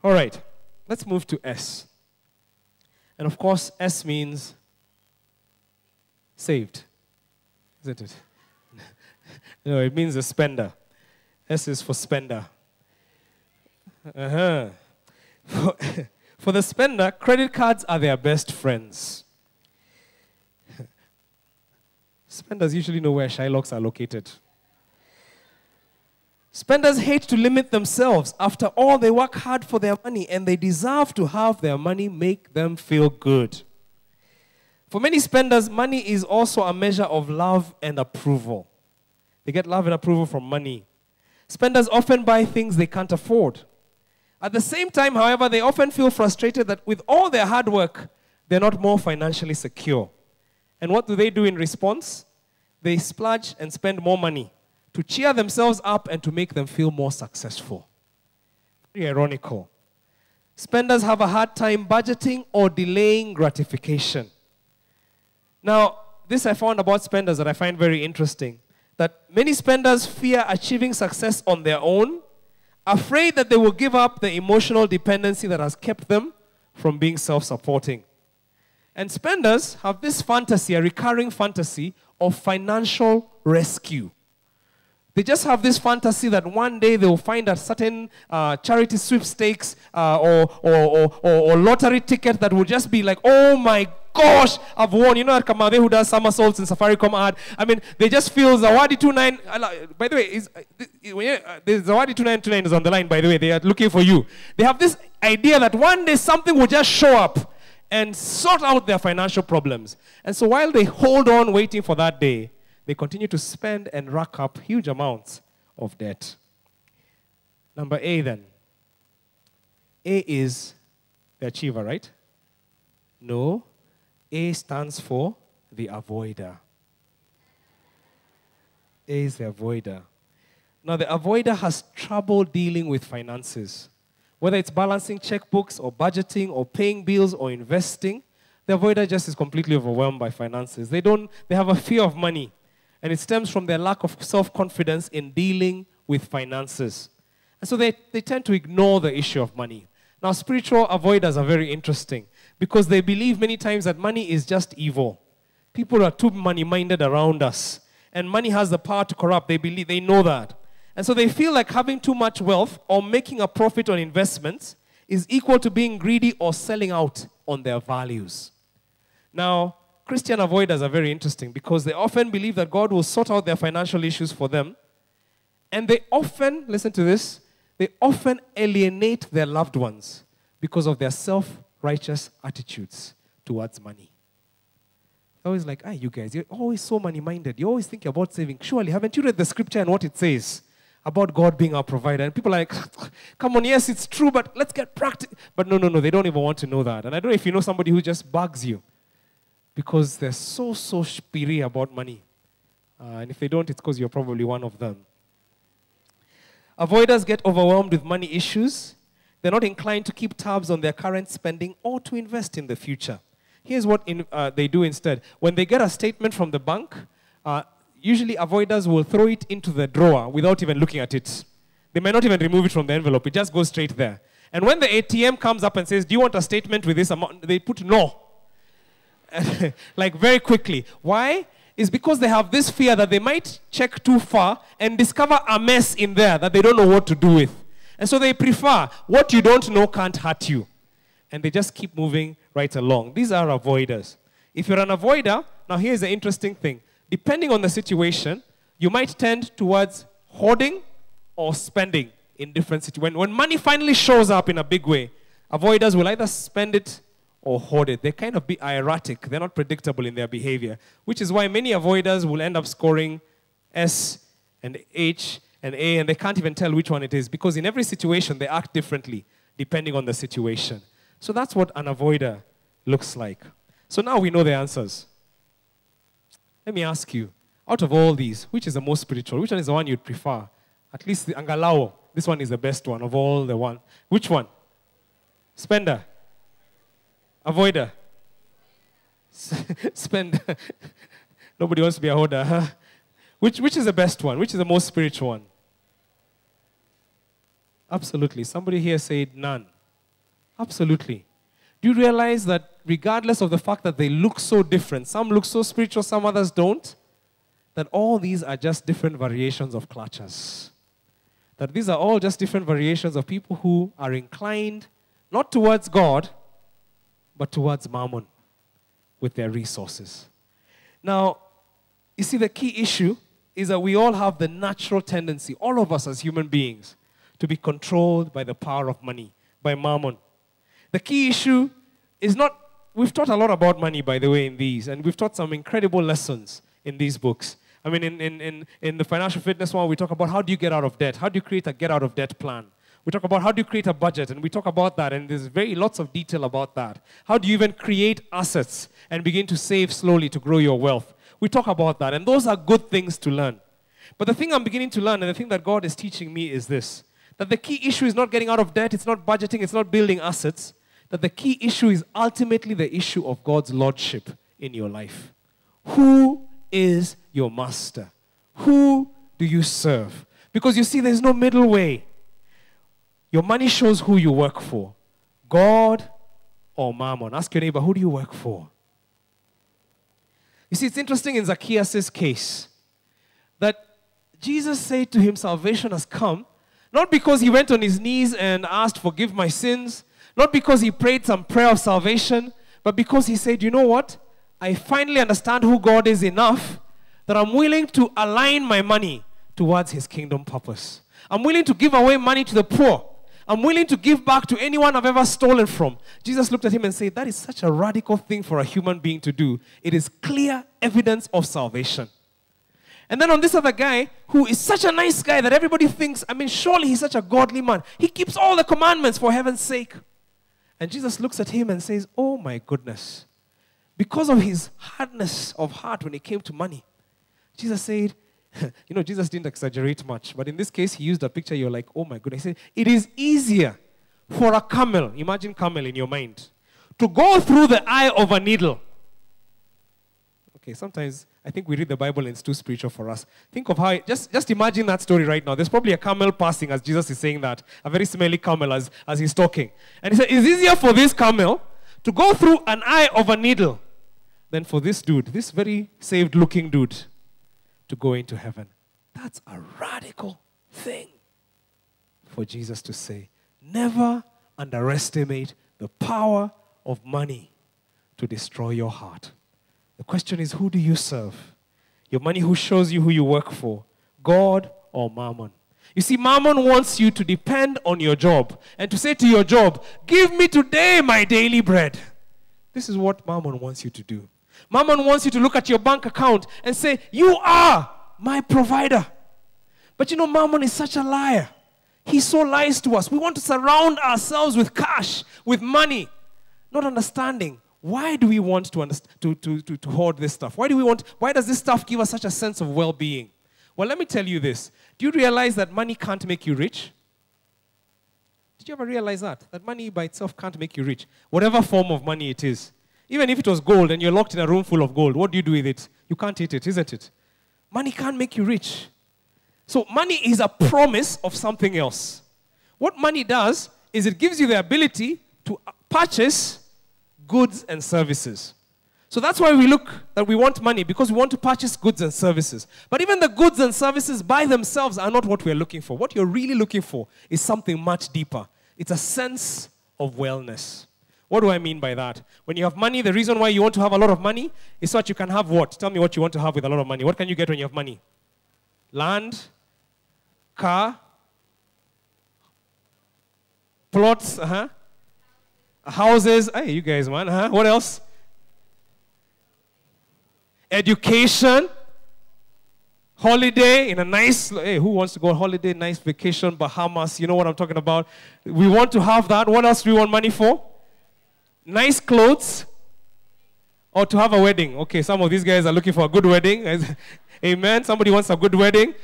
All right, let's move to S. And of course, S means saved, isn't it? No, it means a spender. S is for spender. For the spender, credit cards are their best friends. Spenders usually know where Shylocks are located. Spenders hate to limit themselves. After all, they work hard for their money, and they deserve to have their money make them feel good. For many spenders, money is also a measure of love and approval. They get love and approval from money. Spenders often buy things they can't afford. At the same time, however, they often feel frustrated that with all their hard work, they're not more financially secure. And what do they do in response? They splurge and spend more money to cheer themselves up and to make them feel more successful. Very ironical. Spenders have a hard time budgeting or delaying gratification. Now, this I found about spenders that I find very interesting, that many spenders fear achieving success on their own, afraid that they will give up the emotional dependency that has kept them from being self-supporting. And spenders have this fantasy, a recurring fantasy of financial rescue. They just have this fantasy that one day they will find a certain charity sweepstakes or lottery ticket that will just be like, oh my gosh, I've won. You know that Kamade who does somersaults in Safaricom ad? I mean, they just feel Zawadi 29. By the way, the Zawadi 2929 is on the line, by the way. They are looking for you. They have this idea that one day something will just show up and sort out their financial problems. And so while they hold on waiting for that day, they continue to spend and rack up huge amounts of debt. Number A then. A is the achiever, right? No. A stands for the avoider. A is the avoider. Now, the avoider has trouble dealing with finances. Whether it's balancing checkbooks or budgeting or paying bills or investing, the avoider just is completely overwhelmed by finances. They have a fear of money, and it stems from their lack of self-confidence in dealing with finances. And so they tend to ignore the issue of money. Now, spiritual avoiders are very interesting because they believe many times that money is just evil. People are too money-minded around us, and money has the power to corrupt. They know that. And so they feel like having too much wealth or making a profit on investments is equal to being greedy or selling out on their values. Now, Christian avoiders are very interesting because they often believe that God will sort out their financial issues for them. And they often, listen to this, they often alienate their loved ones because of their self-righteous attitudes towards money. They're always like, you guys, you're always so money-minded. You always think about saving. Surely, haven't you read the scripture and what it says about God being our provider? And people are like, come on, yes, it's true, but let's get practical. But no, they don't even want to know that. And I don't know if you know somebody who just bugs you because they're so spiri about money. And if they don't, it's because you're probably one of them. Avoiders get overwhelmed with money issues. They're not inclined to keep tabs on their current spending or to invest in the future. Here's what they do instead. When they get a statement from the bank, usually avoiders will throw it into the drawer without even looking at it. They might not even remove it from the envelope. It just goes straight there. And when the ATM comes up and says, do you want a statement with this amount? They put no. Like very quickly. Why? It's because they have this fear that they might check too far and discover a mess in there that they don't know what to do with. And so they prefer what you don't know can't hurt you. And they just keep moving right along. These are avoiders. If you're an avoider, now here's the interesting thing. Depending on the situation, you might tend towards hoarding or spending in different situations. When money finally shows up in a big way, avoiders will either spend it or hoard it. They kind of be erratic. They're not predictable in their behavior, which is why many avoiders will end up scoring S and H and A, and they can't even tell which one it is because in every situation, they act differently depending on the situation. So that's what an avoider looks like. So now we know the answers. Let me ask you, out of all these, which is the most spiritual? Which one is the one you'd prefer? At least the Angalao. This one is the best one of all the one. Which one? Spender. Avoider. Spender. Nobody wants to be a hoarder, huh? Which is the best one? Which is the most spiritual one? Absolutely. Somebody here said none. Absolutely. Do you realize that regardless of the fact that they look so different, some look so spiritual, some others don't, that all these are just different variations of clutchers? That these are all just different variations of people who are inclined not towards God, but towards mammon with their resources. Now, you see, the key issue is that we all have the natural tendency, all of us as human beings, to be controlled by the power of money, by mammon. The key issue is not, we've taught a lot about money, by the way, in these, and we've taught some incredible lessons in these books. I mean, in the financial fitness one, we talk about how do you get out of debt? How do you create a get out of debt plan? We talk about how do you create a budget, and we talk about that, and there's lots of detail about that. How do you even create assets and begin to save slowly to grow your wealth? We talk about that, and those are good things to learn. But the thing I'm beginning to learn, and the thing that God is teaching me is this, that the key issue is not getting out of debt, it's not budgeting, it's not building assets, that the key issue is ultimately the issue of God's lordship in your life. Who is your master? Who do you serve? Because you see, there's no middle way. Your money shows who you work for. God or mammon. Ask your neighbor, who do you work for? You see, it's interesting in Zacchaeus' case that Jesus said to him, salvation has come, not because he went on his knees and asked, forgive my sins, not because he prayed some prayer of salvation, but because he said, you know what? I finally understand who God is enough that I'm willing to align my money towards his kingdom purpose. I'm willing to give away money to the poor. I'm willing to give back to anyone I've ever stolen from. Jesus looked at him and said, that is such a radical thing for a human being to do. It is clear evidence of salvation. And then on this other guy, who is such a nice guy that everybody thinks, I mean, surely he's such a godly man. He keeps all the commandments for heaven's sake. And Jesus looks at him and says, oh my goodness. Because of his hardness of heart when it came to money, Jesus said, Jesus didn't exaggerate much, but in this case, he used a picture, you're like, oh my goodness. He said, it is easier for a camel, imagine camel in your mind, to go through the eye of a needle. Okay, sometimes I think we read the Bible and it's too spiritual for us. Think of how, just imagine that story right now. There's probably a camel passing as Jesus is saying that, a very smelly camel as he's talking. And he said, it's easier for this camel to go through an eye of a needle than for this dude, this very saved-looking dude, to go into heaven. That's a radical thing for Jesus to say. Never underestimate the power of money to destroy your heart. The question is, who do you serve? Your money who shows you who you work for, God or mammon? You see, mammon wants you to depend on your job and to say to your job, give me today my daily bread. This is what mammon wants you to do. Mammon wants you to look at your bank account and say, you are my provider. But you know, mammon is such a liar. He so lies to us. We want to surround ourselves with cash, with money, not understanding. Why do we want to hoard this stuff? Why does this stuff give us such a sense of well-being? Well, let me tell you this. Do you realize that money can't make you rich? Did you ever realize that? That money by itself can't make you rich. Whatever form of money it is. Even if it was gold and you're locked in a room full of gold, what do you do with it? You can't eat it, isn't it? Money can't make you rich. So money is a promise of something else. What money does is it gives you the ability to purchase goods and services. So that's why we want money, because we want to purchase goods and services. But even the goods and services by themselves are not what we're looking for. What you're really looking for is something much deeper. It's a sense of wellness. What do I mean by that? When you have money, the reason why you want to have a lot of money is so that you can have what? Tell me what you want to have with a lot of money. What can you get when you have money? Land, car, plots, houses. Hey, you guys, man. What else? Education, holiday in a nice, hey, who wants to go on holiday, nice vacation, Bahamas, you know what I'm talking about. We want to have that. What else do we want money for? Nice clothes, or to have a wedding. Okay, some of these guys are looking for a good wedding. Amen. Somebody wants a good wedding.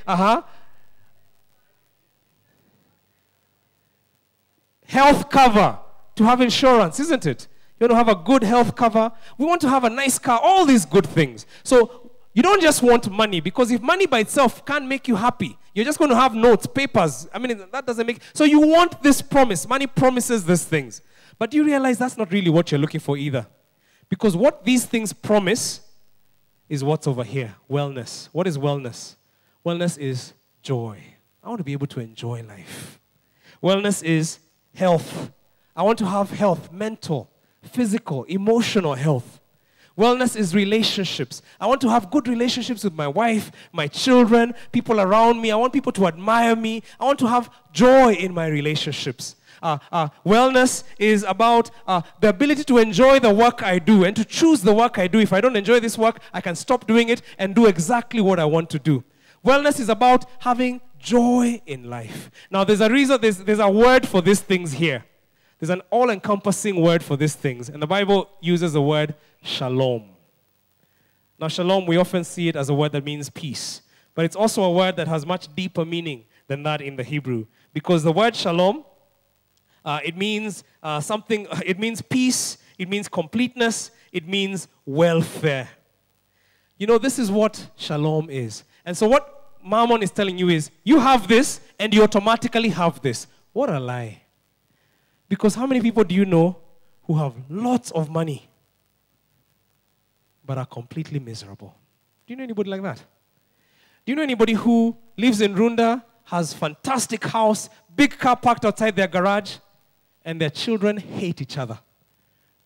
Health cover, to have insurance, isn't it? You want to have a good health cover. We want to have a nice car, all these good things. So you don't just want money, because if money by itself can't make you happy, you're just going to have notes, papers. I mean, that doesn't make... So you want this promise. Money promises these things. But do you realize that's not really what you're looking for either? Because what these things promise is what's over here, wellness. What is wellness? Wellness is joy. I want to be able to enjoy life. Wellness is health. I want to have health, mental, physical, emotional health. Wellness is relationships. I want to have good relationships with my wife, my children, people around me. I want people to admire me. I want to have joy in my relationships. Wellness is about the ability to enjoy the work I do and to choose the work I do. If I don't enjoy this work, I can stop doing it and do exactly what I want to do. Wellness is about having joy in life. Now, there's a reason, there's a word for these things here. There's an all-encompassing word for these things. And the Bible uses the word shalom. Now, shalom, we often see it as a word that means peace. But it's also a word that has much deeper meaning than that in the Hebrew. Because the word shalom, it means something, it means peace, it means completeness, it means welfare. You know, this is what shalom is. And so what Mammon is telling you is, you have this, and you automatically have this. What a lie. Because how many people do you know who have lots of money but are completely miserable? Do you know anybody like that? Do you know anybody who lives in Runda, has fantastic house, big car parked outside their garage, and their children hate each other?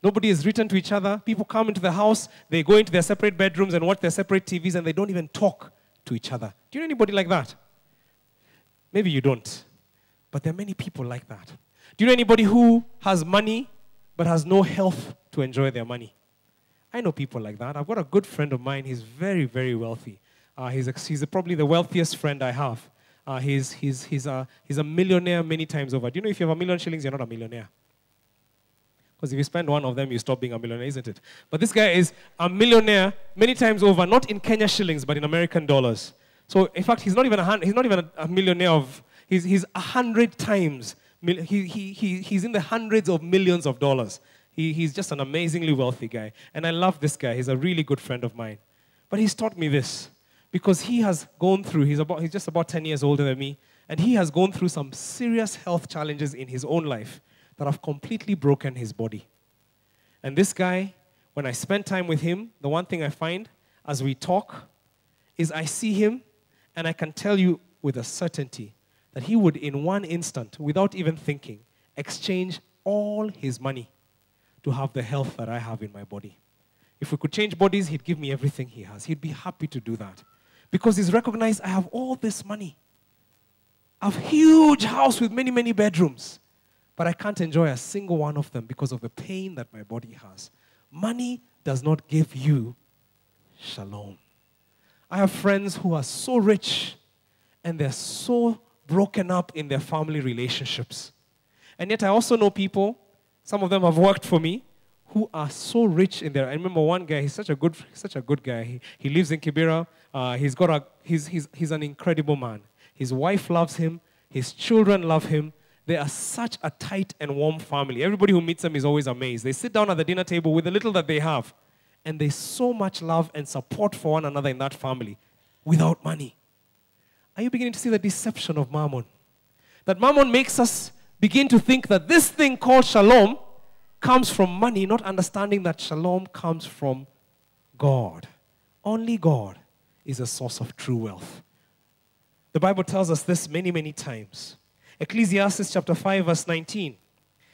Nobody is written to each other. People come into the house, they go into their separate bedrooms and watch their separate TVs, and they don't even talk to each other. Do you know anybody like that? Maybe you don't. But there are many people like that. Do you know anybody who has money but has no health to enjoy their money? I know people like that. I've got a good friend of mine. He's very, very wealthy. He's probably the wealthiest friend I have. He's a millionaire many times over. Do you know if you have $1,000,000 you're not a millionaire? Because if you spend one of them, you stop being a millionaire, isn't it? But this guy is a millionaire many times over, not in Kenya shillings, but in American dollars. So, in fact, he's not even a millionaire of. He's 100 times. He's in the hundreds of millions of dollars. He's just an amazingly wealthy guy. And I love this guy. He's a really good friend of mine. But he's taught me this. Because he has gone through, he's just about 10 years older than me, and he has gone through some serious health challenges in his own life that have completely broken his body. And this guy, when I spend time with him, the one thing I find as we talk is I see him, and I can tell you with a certainty that he would, in one instant, without even thinking, exchange all his money to have the health that I have in my body. If we could change bodies, he'd give me everything he has. He'd be happy to do that. Because he's recognized, I have all this money. I have a huge house with many, many bedrooms. But I can't enjoy a single one of them because of the pain that my body has. Money does not give you shalom. I have friends who are so rich and they're so broken up in their family relationships. And yet I also know people, some of them have worked for me, who are so rich in there. I remember one guy, he's such a good guy. He lives in Kibera. He's an incredible man. His wife loves him. His children love him. They are such a tight and warm family. Everybody who meets them is always amazed. They sit down at the dinner table with the little that they have. And there's so much love and support for one another in that family without money. Are you beginning to see the deception of Mammon? That Mammon makes us begin to think that this thing called shalom comes from money, not understanding that shalom comes from God. Only God is a source of true wealth. The Bible tells us this many, many times. Ecclesiastes chapter 5 verse 19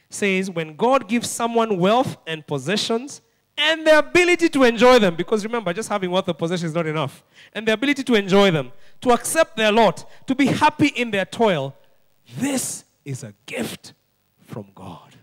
says, when God gives someone wealth and possessions and the ability to enjoy them, because remember, just having wealth and possessions is not enough, and the ability to enjoy them, to accept their lot, to be happy in their toil, this is a gift from God.